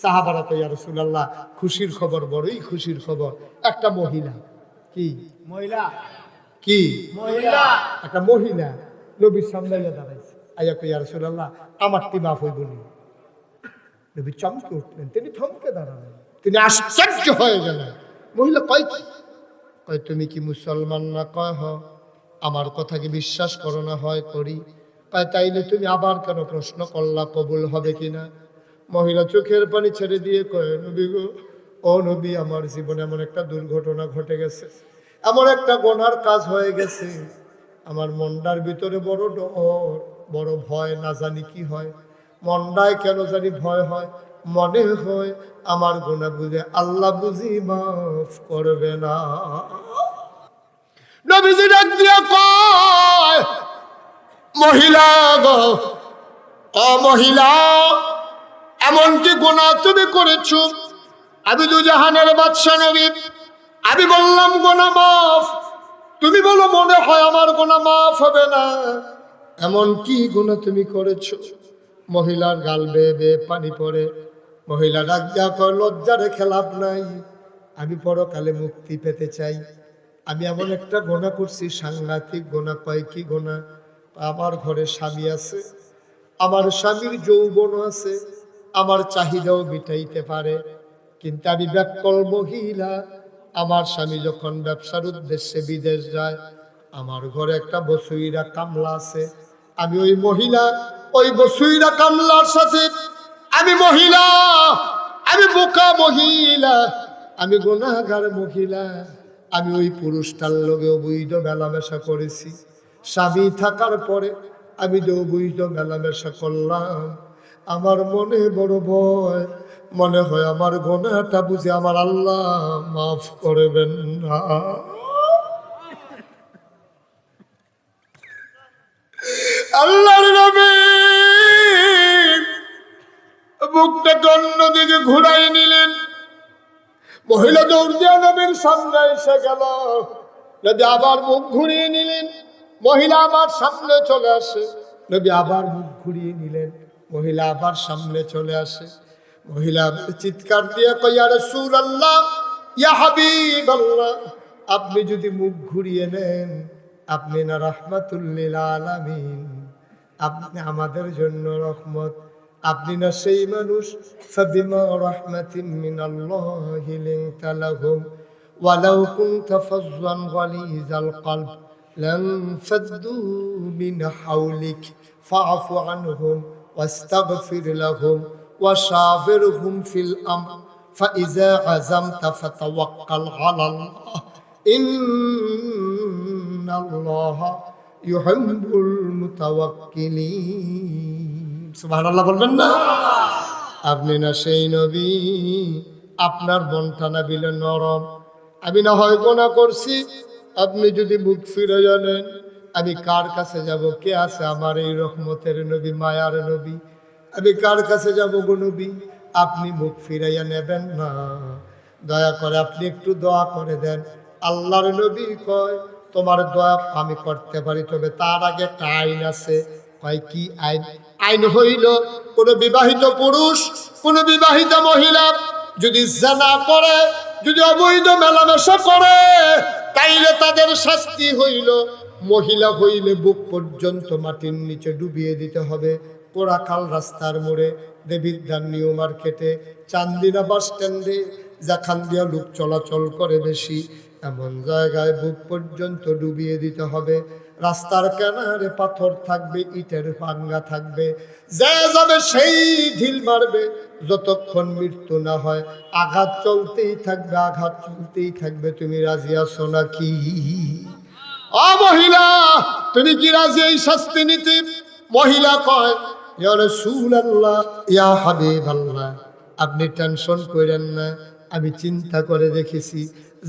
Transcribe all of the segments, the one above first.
সাহাবারা তো ইয়া রাসূলুল্লাহ, খুশির খবর, বড়ই খুশির খবর। একটা মহিলা, কি মহিলা, কি মহিলা, একটা মহিলা নবীর সামনে আইয়া দাঁড়াইছে, আইয়া কই, ইয়া রাসূলুল্লাহ, আমারটি মাফ হইব নি? নবী চমকে উঠলেন, তিনি থমকে দাঁড়ালেন, তিনি আশ্চর্য হয়ে গেলেন। মহিলা কয় কি? কয়, তুমি কি মুসলমান না? কয় হ। আমার কথা কি বিশ্বাস করো না? হয় করি। কয়, তাইলে তুমি আবার কেন প্রশ্ন করলা কবুল হবে কিনা? মহিলা চোখের পানি ছেড়ে দিয়ে কয়, নবী গো, ও নবী, আমার জীবনে এমন একটা দুর্ঘটনা ঘটে গেছে, এমন একটা গুনার কাজ হয়ে গেছে, আমার মনটার ভিতরে বড় ডর, বড় ভয়, না জানি কি হয়। মনটায় কেন জানি ভয় হয়, মনে হয় আমার গুনাহ বুঝে আল্লাহ বুঝি মাফ করবে না। নবীজি ডাক দিয়া কয়, মহিলা গো, ও মহিলা, এমন কি গুনাহ তুমি করেছো? আমি দুজাহানের বাদশা নবী, আমি বললাম গুনাহ মাফ, তুমি বলো মনে হয় আমার গুনাহ মাফ হবে না। এমন কি গুনাহ তুমি করেছো? মহিলার গাল বেয়ে বেয়ে পানি পড়ে। মহিলা ডাক দিয়া কয়, লজ্জারে খেলাপ নাই, আমি পরকালে মুক্তি পেতে চাই। আমি এমন একটা গুনাহ করছি, সাংঘাতিক গুনাহ। কয়, কি গুনাহ? আমার ঘরে স্বামী আছে, আমার স্বামীর যৌবন আছে, আমার চাহিদাও মিটাইতে পারে, কিন্তু আমি ব্যাককল মহিলা। আমার স্বামী যখন ব্যবসার উদ্দেশ্যে বিদেশ যায়, আমার ঘরে একটা বসুইরা কামলা আছে, আমি ওই মহিলা, ওই বসুইরা কামলার সাথে আমি মহিলা, আমি বোকা মহিলা, আমি গুনাহগার মহিলা, আমি ওই পুরুষটার লগে অবৈধ মেলামেশা করেছি। স্বামী থাকার পরে আমি যে অবৈধ মেলামেশা করলাম, আমার মনে বড় ভয়, মনে হয় আমার গুনাহটা বুঝে আমার আল্লাহ মাফ করবেন না। আল্লাহর নবী মুখটাকে অন্যদিকে ঘুরাই নিলেন। মহিলা দৌড় দিয়া নবীর সামনে এসে গেল। নবী আবার মুখ ঘুরিয়ে নিলেন, মহিলা আবার সামনে চলে আসে। নবী আবার মুখ ঘুরিয়ে নিলেন, মহিলা আবার সামনে চলে আসে। মহিলা চিৎকার দিয়ে কয়, ইয়া রাসূলুল্লাহ, ইয়া হাবিবাল্লাহ, আপনি যদি মুখ ঘুরিয়ে নেন, আপনি না রাহমাতুল লিল আলামিন, আপনি আমাদের জন্য রহমত, আপনি না সেই মানুষ। ফাবিমা রাহমাতিন মিনাল্লাহি লিনতা লাহুম ওয়ালাউ কুনতা ফাযযান গালিযাল কলব লানফাদ্দু মিন হাওলিক ফাআফু আনহুম ওয়াস্তাগফির লাহুম ওয়াশাবিরহুম ফিল আমর ফাইযা আযামতা ফাতাওয়াক্কাল আলাল্লাহ ইন্নাল্লাহা ইউহিব্বুল মুতাওয়াক্কিলিন। সুবহানাল্লাহ বলবেন না? আপনি না সেই নবী, আপনার মনটা না বিলে নরম। আমি না হয় গুনাহ করছি, আপনি যদি মুখ ফিরে জানেন, আমি কার কাছে যাব? কে আছে আমার এই রহমতের নবী, মায়ার নবী? আমি কার কাছে যাব গো নবী? আপনি মুখ ফিরাইয়া নেবেন না, দয়া করে আপনি একটু দোয়া করে দেন। আল্লাহর নবী কয়, তোমার দোয়া আমি করতে পারি, তবে তার আগে একটা আইন আছে। কয়, কি আইন? আইন হইল, কোন বিবাহিত পুরুষ, কোন বিবাহিত মহিলা যদি জিনা করে, যদি অবৈধ মেলামেশা করে, তাইলে তাদের শাস্তি হইল, মহিলা হইলে বুক পর্যন্ত মাটির নিচে ডুবিয়ে দিতে হবে। পোড়াখাল রাস্তার মোড়ে, দেবিদ্যার নিউ মার্কেটে, চান্দিনা বাস স্ট্যান্ডে, যেখান দিয়ে লোক চলাচল করে বেশি, এমন জায়গায় বুক পর্যন্ত ডুবিয়ে দিতে হবে। রাস্তার কিনারে পাথর থাকবে, ইটের ভাঙ্গা থাকবে, যে যাবে সেই ঢিল মারবে, যতক্ষণ মৃত্যু না হয় আঘাত চলতেই থাকবে, আঘাত চলতেই থাকবে। তুমি রাজি আছো নাকি? ও মহিলা, তুমি কি রাজি এই শাস্তি নিতে? মহিলা কয়, ইয়া রাসূলুল্লাহ, ইয়া হাবিবাল্লাহ, আপনি টেনশন করেন না, আমি চিন্তা করে দেখেছি,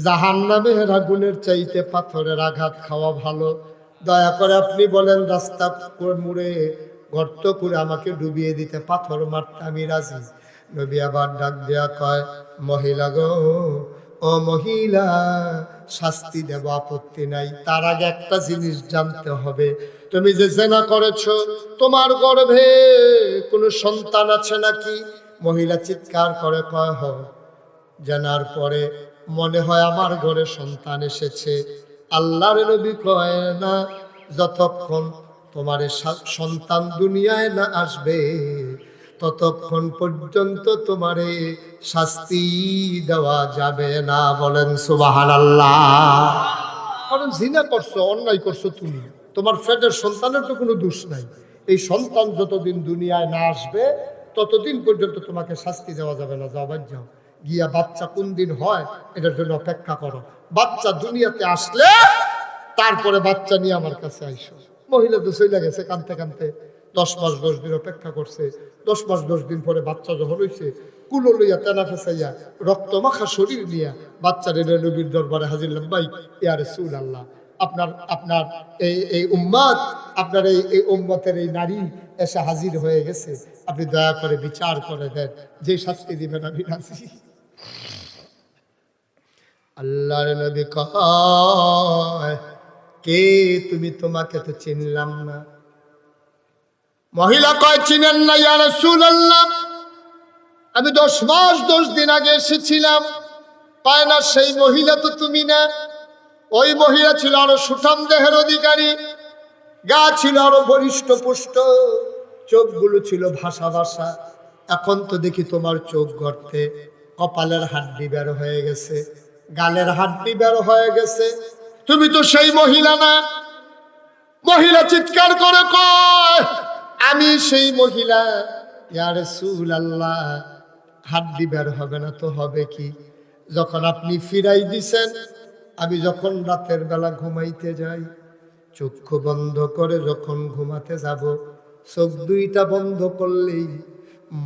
জাহান্নামের আগুনের চাইতে পাথরের আঘাত খাওয়া ভালো। দয়া করে আপনি বলেন, রাস্তা মুড়ে গর্ত করে আমাকে ডুবিয়ে দিতে, পাথর মারতে আমি রাজি। নবী আবার ডাক দেয়া কয়, মহিলা গো, ও মহিলা, শাস্তি দেব, আপত্তি নাই। তার আগে একটা জিনিস জানতে হবে, তুমি যে জিনা করেছো, তোমার গর্ভে কোনো সন্তান আছে নাকি? মহিলা চিৎকার করে কয় হ জানার পরে মনে হয় আমার ঘরে সন্তান এসেছে। আল্লাহর নবী কয় না, যতক্ষণ তোমার সন্তান দুনিয়ায় না আসবে ততক্ষণ পর্যন্ত তোমারে শাস্তি দেওয়া যাবে না। বলেন সুবহানাল্লাহ। কারণ জিনা করছো, অন্যায় করছো, তুমি তোমার পেটের সন্তানের তো কোনো দোষ নাই। এই সন্তান যতদিন দুনিয়ায় না আসবে ততদিন পর্যন্ত তোমাকে শাস্তি দেওয়া যাবে না। যাও বাদ যাও, গিয়া বাচ্চা কোন দিন হয় এটার জন্য অপেক্ষা করো। বাচ্চা দুনিয়াতে আসলে তারপরে বাচ্চা নিয়ে আমার কাছে আইসো। মহিলা তো চলে গেছে কানতে কানতে, 10 মাস 10 দিন অপেক্ষা করছে। 10 মাস 10 দিন পরে বাচ্চা যখন হয়েছে, কুলো লইয়া তেনা ফেসাইয়া রক্ত মাখা শরীর নিয়া বাচ্চার এনে নবীর দরবারে হাজির। ভাই ইয়া রাসূলুল্লাহ, আপনার আপনার এই উম্মত, আপনার এই উম্মতের এই নারী এসে হাজির হয়ে গেছে, আপনি দয়া করে বিচার করে দেন, যে শাস্তি দিবেন আমি রাজি। আল্লাহর নবী কয়, কে তুমি? তোমাকে তো চিনলাম না। মহিলা কয়, চিনেন না ইয়া রাসূলুল্লাহ, আমি 10 মাস 10 দিন আগে এসেছিলাম। পায় না, সেই মহিলা তো তুমি না। ওই মহিলা ছিল আরো সুঠাম দেহের অধিকারী, গা ছিল আরো বলিষ্ঠ পুষ্ট, চোখগুলো ছিল ভাসা ভাসা। এখন তো দেখি তোমার চোখ গর্তে, কপালের হাড্ডি বের হয়ে গেছে, গালের হাড্ডি বের হয়ে গেছে। তুমি তো সেই মহিলা না। মহিলা চিৎকার করে কয়, আমি সেই মহিলা। ইয়া রাসূলুল্লাহ, হাড্ডি বের হবে না তো হবে কি? যখন আপনি ফিরাই দিছেন, আমি যখন রাতের বেলা ঘুমাইতে যাই, চক্ষু বন্ধ করে যখন ঘুমাতে যাব, চোখ দুইটা বন্ধ করলেই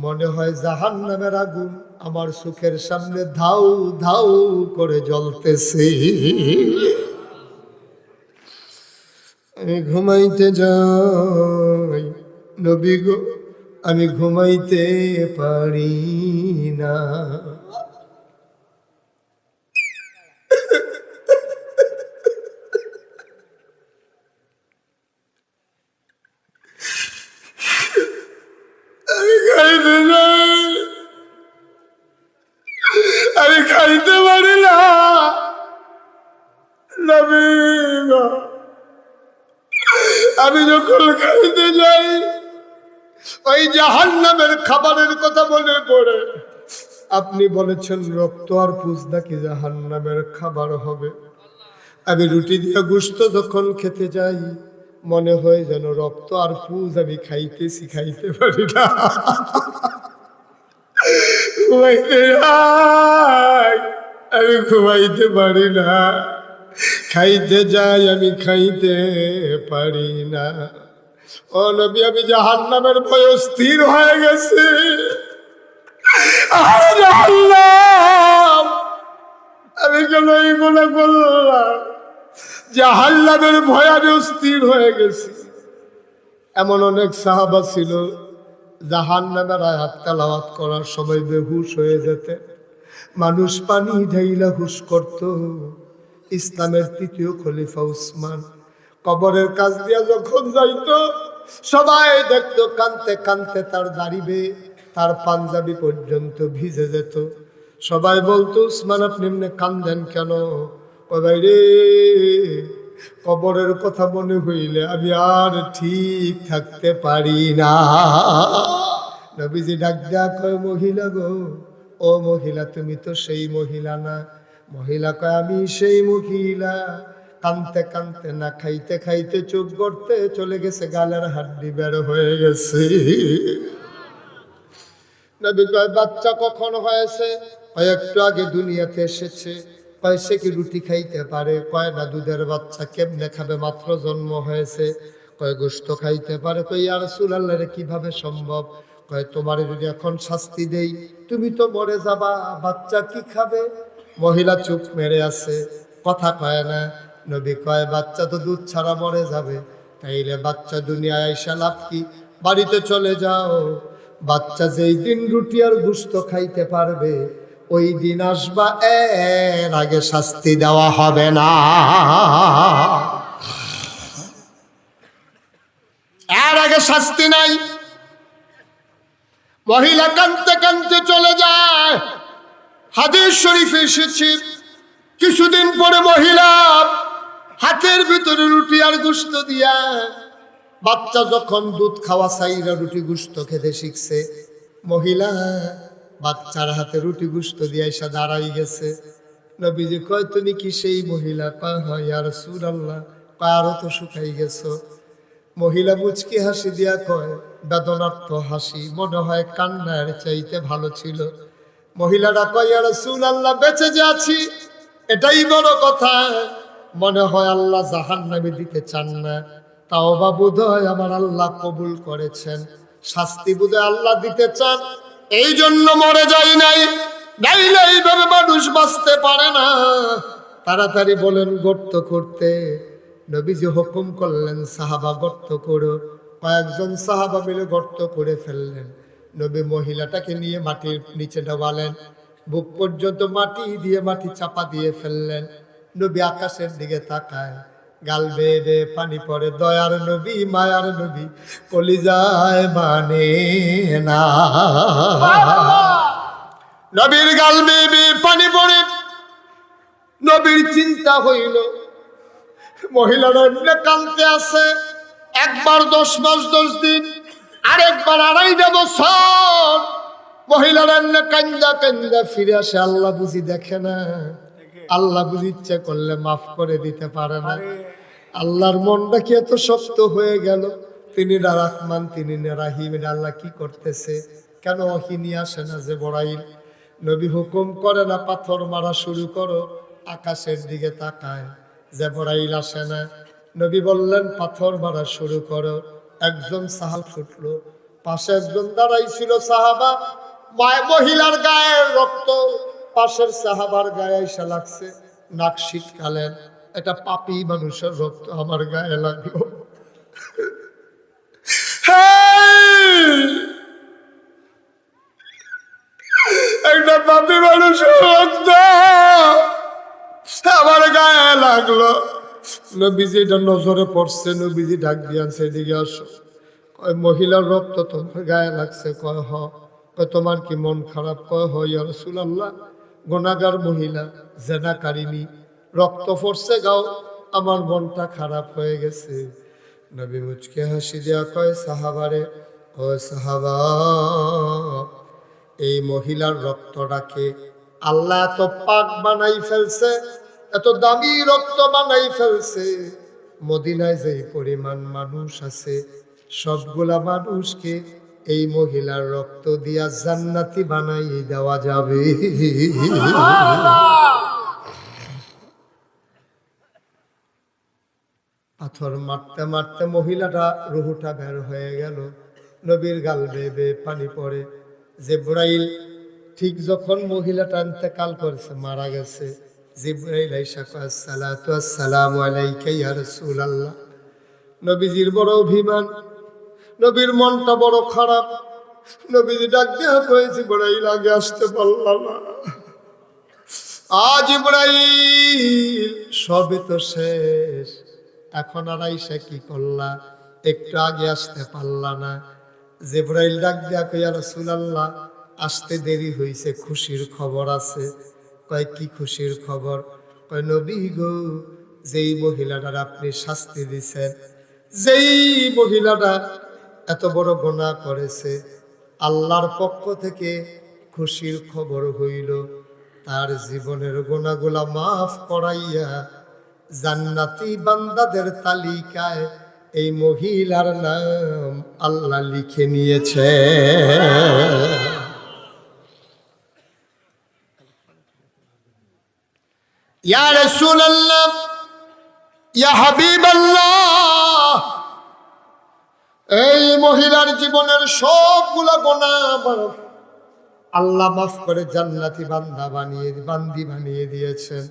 মনে হয় জাহান্নামের আগুন আমার চোখের সামনে ধাউ ধাউ করে জ্বলতেছে। আমি ঘুমাইতে যাই, নবী গো আমি ঘুমাইতে পারি না। আমি খাইতে পারি না নবী গো। আমি যখন খাইতে যাই, ওই জাহান্নামের খাবারের কথা মনে পড়ে। আপনি বলেছেন রক্ত আর পুজ নাকি জাহান্নামের খাবার হবে। আমি রুটি দিয়ে গোশত যখন খেতে যাই, মনে হয় যেন রক্ত আর পুজ আমি খাইতেছি, খাইতে পারি না। ঘুমাইতে যাই, আমি ঘুমাইতে পারি না। খাইতে যাই, আমি খাইতে পারি না। ও নবী, আমি জাহান্নামের ভয়ে স্থির হয়ে গেছি। জাহান্নাম, আমি কেন এই গুনাহ করলাম? জাহান্নামের ভয়ে আমি স্থির হয়ে গেছি। এমন অনেক সাহাবা ছিল জাহান্নামের আয়াত তেলাওয়াত করার সময় বেহুশ হয়ে যেতে, মানুষ পানি ঢাইলা হুশ করত। ইসলামের ৩য় খলিফা উসমান কবরের কাছ দিয়া যখন যাইতো, সবাই দেখতো কানতে কানতে তার দাড়ি, তার পাঞ্জাবি পর্যন্ত ভিজে যেত। সবাই বলতো, উসমান আপনি এমনি কান্দেন কেন? ও ভাই রে, কবরের কথা মনে হইলে আমি আর ঠিক থাকতে পারি না। নবীজি ডাক দেয়া কয়, মহিলা গো, ও মহিলা, তুমি তো সেই মহিলা না। মহিলা কয়, আমি সেই মহিলা। কানতে কানতে, না খাইতে খাইতে চোখ গড়তে চলে গেছে, গালের হাড্ডি বের হয়ে গেছে। নবী কয়, বাচ্চা কখন হয়েছে? কয়, একটু আগে দুনিয়াতে এসেছে। কয়, সে কি রুটি খাইতে পারে? কয়, না, দুধের বাচ্চা কেমনে খাবে, মাত্র জন্ম হয়েছে। কয়, গোশত খাইতে পারে। কয়, ইয়া রাসূলুল্লাহ, কিভাবে সম্ভব? কয়, তোমারে যদি এখন শাস্তি দেই, তুমি তো মরে যাবা, বাচ্চা কি খাবে? মহিলা চুপ মেরে আছে, কথা কয় না। নবী কয়, বাচ্চা তো দুধ ছাড়া মরে যাবে, তাইলে বাচ্চা দুনিয়ায় আইসা লাভ কি? বাড়িতে চলে যাও। বাচ্চা যেই দিন রুটি আর গোশত খাইতে পারবে, ওই দিন আসবা, এর আগে শাস্তি দেওয়া হবে না। এর আগে শাস্তি নাই। মহিলা কাঁদতে কাঁদতে চলে যায়। হাদিস শরীফে এসেছে, কিছুদিন পরে মহিলা হাতের ভিতরে রুটি আর গোশত দিয়া, বাচ্চা যখন দুধ খাওয়া চাইরা রুটি গোশত খেতে শিখছে, মহিলা বাচ্চার হাতে রুটি গোশত দিয়ে এসে দাঁড়াই গেছে। নবীজি কয়, তুমি কি সেই মহিলা? কয়, হ্যাঁ ইয়া রাসূলুল্লাহ। কয়, আরো তো শুকাই গেছো। মহিলা মুচকি হাসি দিয়া কয়, বেদনার্থ হাসি, মনে হয় কান্নার চাইতে ভালো ছিল। মহিলাটা কয়, ইয়া রাসূলুল্লাহ, বেঁচে যে আছি এটাই বড় কথা। মনে হয় আল্লাহ জাহান্নামে দিতে চান না, তাও বা বোধহয় আমার আল্লাহ কবুল করেছেন। শাস্তি বোধহয় আল্লাহ দিতে চান, এই জন্য মরে যাই নাই, নাইলে এইভাবে মানুষ বাঁচতে পারে না। তাড়াতাড়ি বলেন গর্ত করতে। নবীজি হুকুম করলেন, সাহাবা গর্ত করো। কয়েকজন সাহাবা মিলে গর্ত করে ফেললেন। নবী মহিলাটাকে নিয়ে মাটির নিচে ডোবালেন, বুক পর্যন্ত মাটি দিয়ে মাটি চাপা দিয়ে ফেললেন। নবী আকাশের দিকে তাকায়, গাল বেয়ে বেয়ে পানি পড়ে। দয়ার নবী, মায়ার নবী, কলিজায় মানে না। নবীর গাল বেয়ে বেয়ে পানি পড়ে। নবীর চিন্তা হইল, মহিলারা কাঁদতে আছে, একবার 10 মাস 10 দিন, আরেকবার 2.5 বছর। মহিলারা কান্দা কান্দা ফিরে আসে। আল্লাহ বুঝি দেখে না? আল্লাহ বুঝি ইচ্ছা করলে মাফ করে দিতে পারে না? আল্লাহর মনটা কি এত শক্ত হয়ে গেল? তিনি না রহমান, তিনি না রাহিম। আল্লাহ কি করতেছে? কেন ওহী নিয়ে আসে না যে বড়াইল? নবী হুকুম করে না, পাথর মারা শুরু করো। আকাশের দিকে তাকায়, যে বড়াইল আসে না। নবী বললেন, পাথর মারা শুরু করো। একজন সাহাবা ছুটলো, পাশে একজন দাঁড়াইছিল সাহাবা। মহিলার গায়ের রক্ত পাশের সাহাবার গায়ে এসে লাগছে। নাক শীতকালেন, এটা পাপী মানুষের রক্ত আমার গায়ে লাগলো। একটা পাপী মানুষের রক্ত আমার গায়ে লাগলো। নবীজি এটা নজরে পড়ছে। নবীজি ডাক দিয়ে আনছে, এদিকে আসো। কয়, মহিলার রক্ত তোমার গায়ে লাগছে? কয়, হ। কয়, তোমার কি মন খারাপ? কয়, হ ইয়া রাসূলুল্লাহ, গুনাহগার মহিলা, জেনাকারিনী, রক্ত পড়ছে গাও, আমার মনটা খারাপ হয়ে গেছে। নবী মুচকে হাসি দিয়া কয়, সাহাবারে, ও সাহাবা, এই মহিলার রক্তটাকে আল্লাহ এত পাক বানাই ফেলছে, এত দামি রক্ত বানাই ফেলছে। মদিনায় যে পরিমাণ মানুষ আছে, সবগুলা মানুষকে এই মহিলার রক্ত দিয়া জান্নাতি বানাই দেওয়া যাবে। পাথর মারতে মারতে মহিলাটা রুহুটা বের হয়ে গেল। নবীর গাল বেয়ে বেয়ে পানি পড়ে। জিবরাইল ঠিক যখন মহিলাটা ইন্তেকাল করেছে, মারা গেছে, জিবরাইল আইসা কয়, আসসালাতু আসসালামু আলাইকা ইয়া রাসূলুল্লাহ। নবীজির বড় অভিমান, নবীর মনটা বড় খারাপ। নবীজি ডাক দেওয়া কয়ে, জিবরাইল আগে আসতে পারলাম না। আজ জিবরাইল, সবে তো শেষ, এখন আর আইসা কি করলা? একটু আগে আসতে পারলা না? জিবরাইল ডাক দেয়া কয়, ইয়া রাসূলুল্লাহ, আসতে দেরি হইছে, খুশির খবর আছে। কয়, কি খুশির খবর? কয়, নবী গো, যেই মহিলাটার আপনি শাস্তি দিছেন, যেই মহিলাটা এত বড় গুনাহ করেছে, আল্লাহর পক্ষ থেকে খুশির খবর হইল, তার জীবনের গুনাহগুলা মাফ করাইয়া জান্নাতি বান্দাদের তালিকায় এই মহিলার নাম আল্লাহ লিখে নিয়েছে। ইয়া রাসূলুল্লাহ, ইয়া হাবিবাল্লাহ, এই মহিলার জীবনের সবগুলা গুনাহ আল্লাহ মাফ করে জান্নাতি বান্দি বানিয়ে দিয়েছেন।